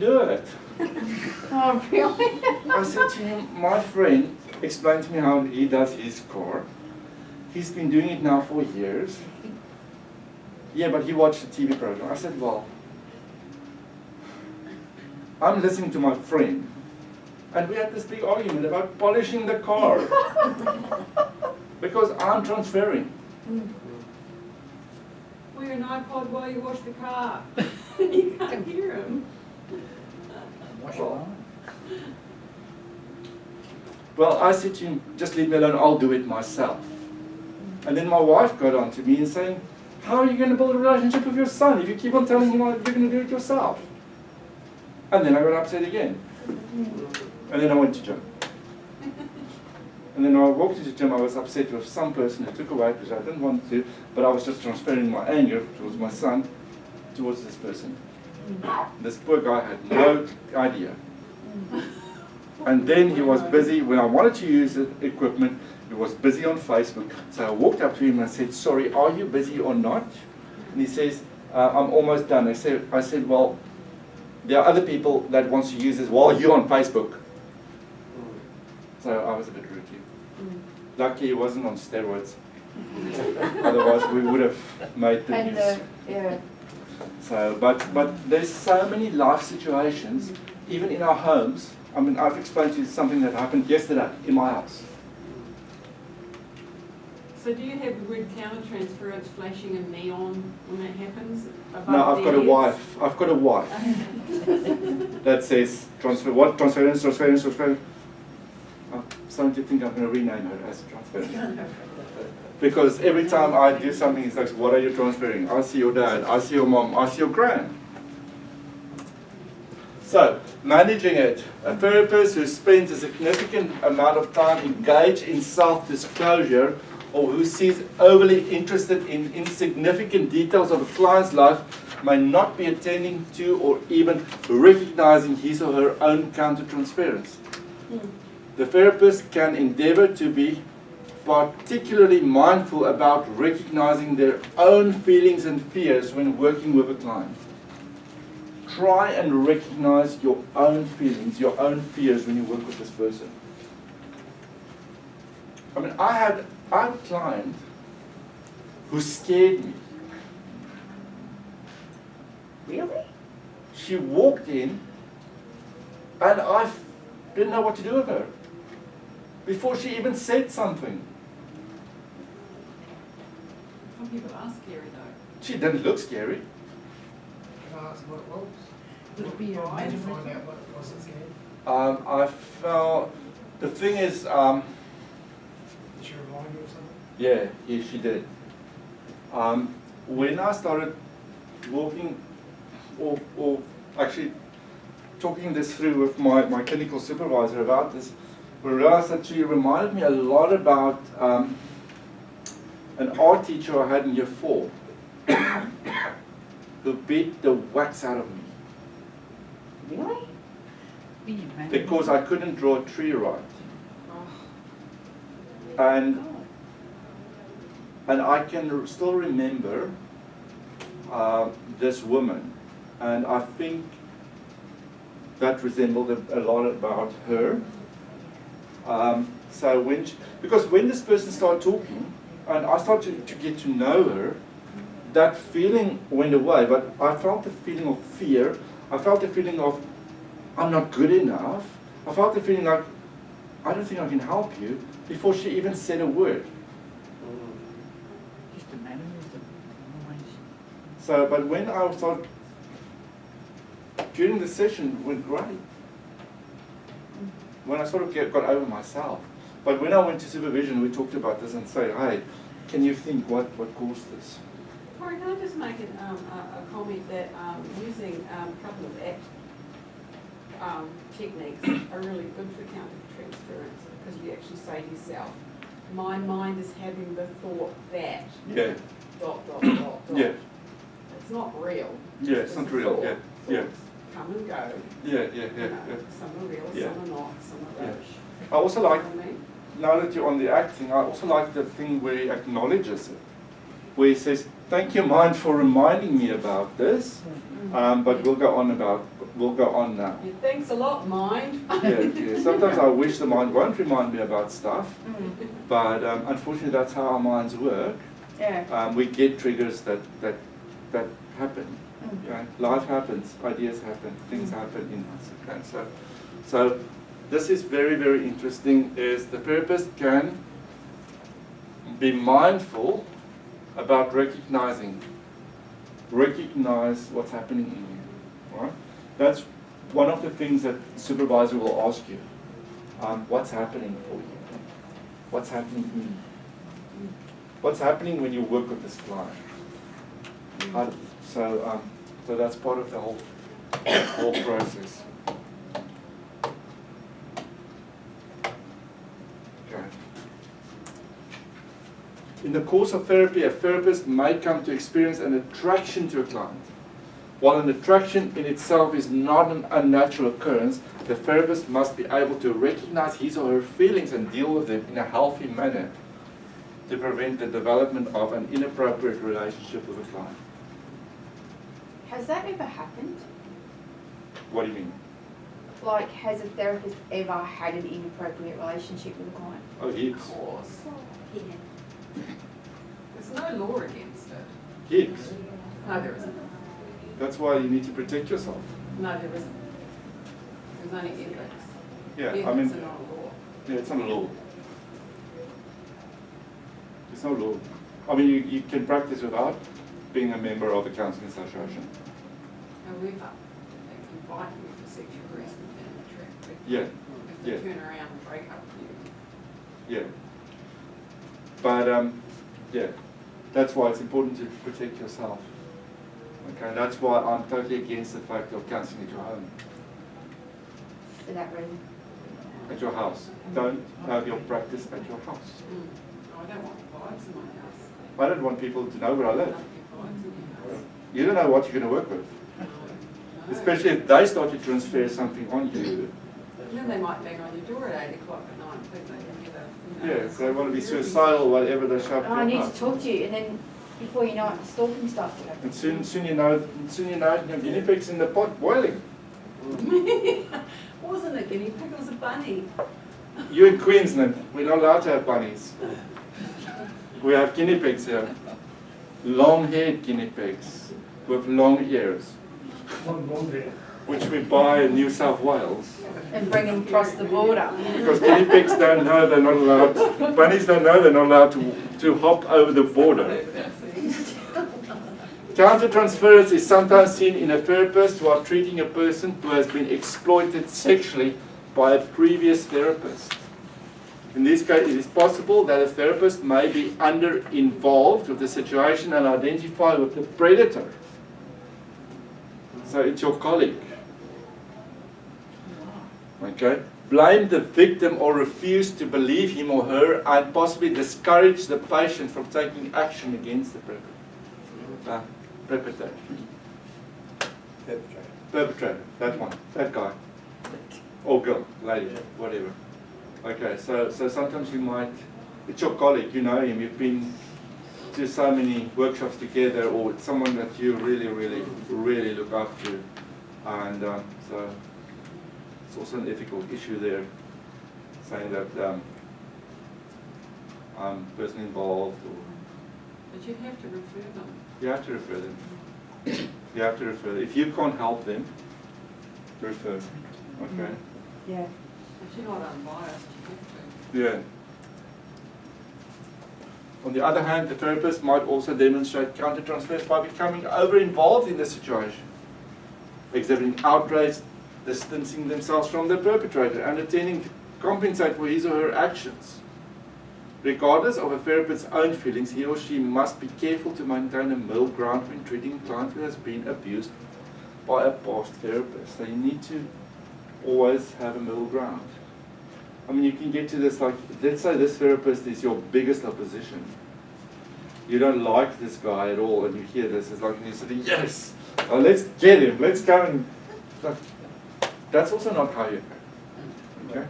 do it. Oh, really? I said to him, my friend explained to me how he does his car. He's been doing it now for years. Yeah, but he watched a TV program. I said, well, I'm listening to my friend. And we had this big argument about polishing the car. Because I'm transferring. Wear an iPod while you wash the car. You can't hear him. Well, I said to him, just leave me alone, I'll do it myself. And then my wife got on to me and saying, how are you going to build a relationship with your son if you keep on telling him you're going to do it yourself? And then I got upset again. And then I went to gym. And then when I walked into the gym, I was upset with some person who took away because I didn't want to, but I was just transferring my anger towards my son, towards this person. This poor guy had no idea. And then he was busy, when I wanted to use the equipment, he was busy on Facebook. So I walked up to him and I said, sorry, are you busy or not? And he says, I'm almost done. I said, well, there are other people that wants to use this while you're on Facebook. So I was a bit rude to him. Lucky he wasn't on steroids. Otherwise we would have made the news. Yeah. So, but there's so many life situations, even in our homes. I mean, I've explained to you something that happened yesterday in my house. So do you have the word counter-transference flashing in neon when that happens? No, I've got a wife. I've got a wife that says transfer. What transference? Transference? Transference? I'm starting to think I'm going to rename her as transference. Because every time I do something, it's like, what are you transferring? I see your dad. I see your mom. I see your grand. So, managing it. A therapist who spends a significant amount of time engaged in self-disclosure or who seems overly interested in insignificant details of a client's life may not be attending to or even recognizing his or her own counter-transference. The therapist can endeavor to be particularly mindful about recognizing their own feelings and fears when working with a client. Try and recognize your own feelings, your own fears when you work with this person. I mean, I had a client who scared me. Really? She walked in and I didn't know what to do with her before she even said something. Some people are scary though. She didn't look scary. Can I ask what it was? Would it be a Did you man? find out what it was that scared? I felt, the thing is, Did she remind you of something? yeah, she did. When I started walking, or actually talking this through with my clinical supervisor about this, we realized that she reminded me a lot about an art teacher I had in year 4 who beat the wax out of me Really? Be a man? because I couldn't draw a tree right. And I can still remember this woman, and I think that resembled a lot about her. So because when this person started talking, and I started to get to know her, that feeling went away, but I felt the feeling of fear. I felt the feeling of, I'm not good enough. I felt the feeling like, I don't think I can help you, before she even said a word. Just a man with the noise. So, but when I started, during the session, it went great. When I sort of got over myself. But when I went to supervision, we talked about this and say, hey, can you think what caused this? Corey, can I just make a comment that using a couple of techniques are really good for counter-transference because you actually say to yourself, my mind is having the thought that, Yeah, dot, dot, dot, dot. yeah, It's not real. yeah, it's not real, yeah, yeah, Come and go. yeah, yeah, You yeah, know, yeah. some are real, Yeah. some are not, some are Yeah. rubbish. I also like, You know what I mean? now that you're on the acting, I also like the thing where he acknowledges it. Where he says, thank you, mind, for reminding me about this, but we'll go on we'll go on now. Yeah, thanks a lot, mind. Yeah. Sometimes I wish the mind won't remind me about stuff, but unfortunately that's how our minds work. Yeah. We get triggers that happen. Okay? Life happens, ideas happen, things happen in us. Okay? So this is very, very interesting. Is the therapist can be mindful about recognize what's happening in you. Right? That's one of the things that the supervisor will ask you. What's happening for you? What's happening in you? What's happening when you work with this client? So that's part of the whole process. Okay. In the course of therapy, a therapist may come to experience an attraction to a client. While an attraction in itself is not an unnatural occurrence, the therapist must be able to recognize his or her feelings and deal with them in a healthy manner to prevent the development of an inappropriate relationship with a client. Has that ever happened? What do you mean? Like, has a therapist ever had an inappropriate relationship with a client? Oh, Of yes. course. Yeah. There's no law against it. Yes. No, there isn't. That's why you need to protect yourself. No, there isn't. There's only ethics. Yeah, Ethics I mean, are not a law. yeah, it's not a law. It's no law. I mean, you can practice without being a member of a counselling association. However, they can fight you for sexual harassment and attract. Yeah, If they yeah. turn around and break up with you. Yeah. But, yeah, that's why it's important to protect yourself. Okay, that's why I'm totally against the fact of counselling at your home, For that reason. at your house. Don't have your practice at your house. No, I don't want vibes in my house. I don't want people to know where I I live. don't want vibes in your house. You don't know what you're going to work with. No. Especially if they start to transfer something on you. And then they might bang on your door at 8 o'clock at night, think they can get a, you know, Yeah, if they want to be suicidal, whatever, they shove Oh, I need your to house. talk to you, and then before you know it, stalking starts to happen. And soon you know, your guinea pig's in the pot boiling. wasn't a guinea pig, it was a bunny. You in Queensland, we're not allowed to have bunnies. We have guinea pigs here. Long-haired guinea pigs with long ears, which we buy in New South Wales. And bring them across the border. Because guinea pigs don't know they're not allowed, bunnies don't know they're not allowed to hop over the border. Counter-transference is sometimes seen in a therapist who are treating a person who has been exploited sexually by a previous therapist. In this case, it is possible that a therapist may be under-involved with the situation and identify with the predator. So it's your colleague. Okay? Blame the victim or refuse to believe him or her and possibly discourage the patient from taking action against the perpetrator. Perpetrator, that one, that guy. Or girl, lady, whatever. Okay, so sometimes you might, it's your colleague, you know him, you've been to so many workshops together, or it's someone that you really, really, really look up to. And so it's also an ethical issue there, saying that I'm personally involved, or But you have to refer them. you have to refer them. You have to refer them. If you can't help them, refer. Okay? Yeah. If you're not unbiased, you have to. Yeah. On the other hand, the therapist might also demonstrate counter-transference by becoming over-involved in the situation, exhibiting outrage, distancing themselves from the perpetrator, and attempting to compensate for his or her actions. Regardless of a therapist's own feelings, he or she must be careful to maintain a middle ground when treating a client who has been abused by a past therapist. So you need to always have a middle ground. I mean, you can get to this, like, let's say this therapist is your biggest opposition. You don't like this guy at all, and you hear this, it's like, and you say, yes, let's get him, let's go and, like, that's also not how you act, okay?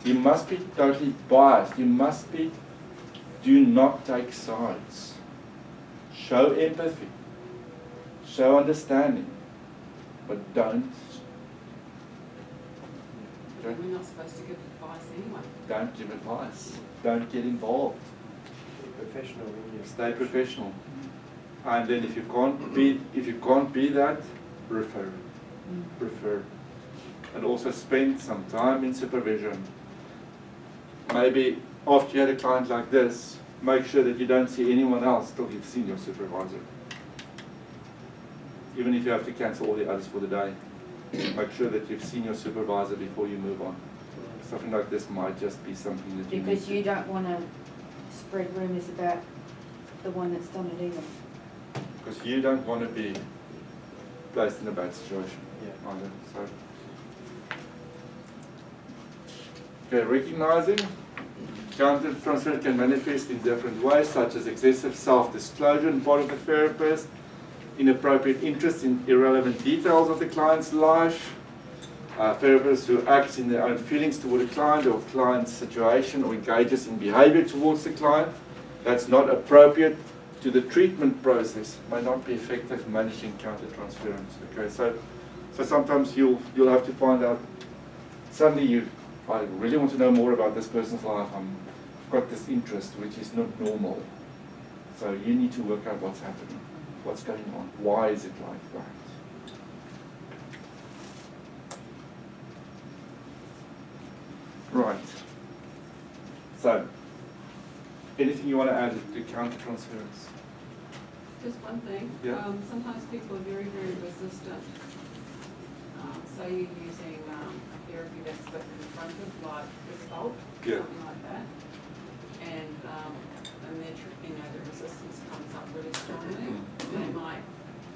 You must be totally biased, you must be, do not take sides. Show empathy, show understanding, but don't Okay? We're not supposed to give advice anyway. Don't give advice. Don't get involved. Professional in your Stay professional. And then if you can't be that, refer. Refer. And also spend some time in supervision. Maybe after you had a client like this, make sure that you don't see anyone else till you've seen your supervisor. Even if you have to cancel all the others for the day, make sure that you've seen your supervisor before you move on. Something like this might just be something that you Because need you don't want to spread rumours about the one that's done it either. because you don't want to be placed in a bad situation. Yeah. Either. So, okay, recognizing counter-transference can manifest in different ways, such as excessive self-disclosure on part of the therapist, inappropriate interest in irrelevant details of the client's life, therapists who act in their own feelings toward a client or client's situation or engages in behavior towards the client that's not appropriate to the treatment process may not be effective in managing counter-transference. Okay, so sometimes you'll have to find out, suddenly I really want to know more about this person's life, I've got this interest which is not normal. So you need to work out what's happening, what's going on, why is it like that? Right. So, anything you want to add to counter-transference? Just one thing. Yeah. Sometimes people are very, very resistant. Say you're using a therapy that's a bit confrontive, like assault, Yeah. something like that. And the resistance comes up really strongly. They might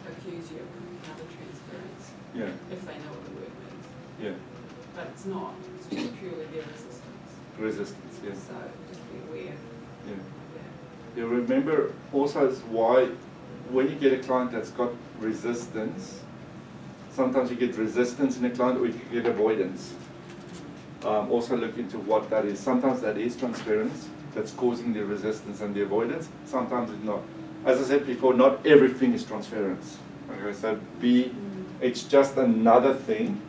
accuse you of counter-transference Yeah, if they know what the word means. yeah. But it's not. It's just purely their resistance. Resistance, yes. So just be aware Yeah. of that. You remember also is why when you get a client that's got resistance, sometimes you get resistance in a client or you get avoidance. Also look into what that is. Sometimes that is transference that's causing the resistance and the avoidance. Sometimes it's not. As I said before, not everything is transference. Okay, so it's just another thing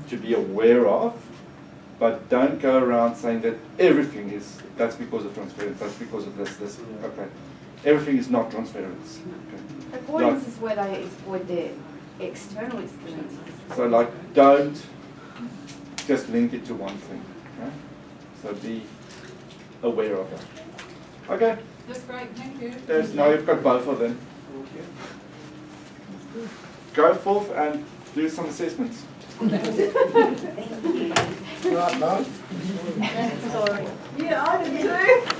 to be aware of, but don't go around saying that everything is, that's because of transference, that's because of this. Okay. Everything is not transference. Okay. Avoidance is where they avoid their external experiences. So like, don't just link it to one thing. Okay? So be aware of that. Okay, That's great, thank you. now you've got both of them. Go forth and do some assessments. Thank you. Right, Mark. Sorry. Yeah, I did too.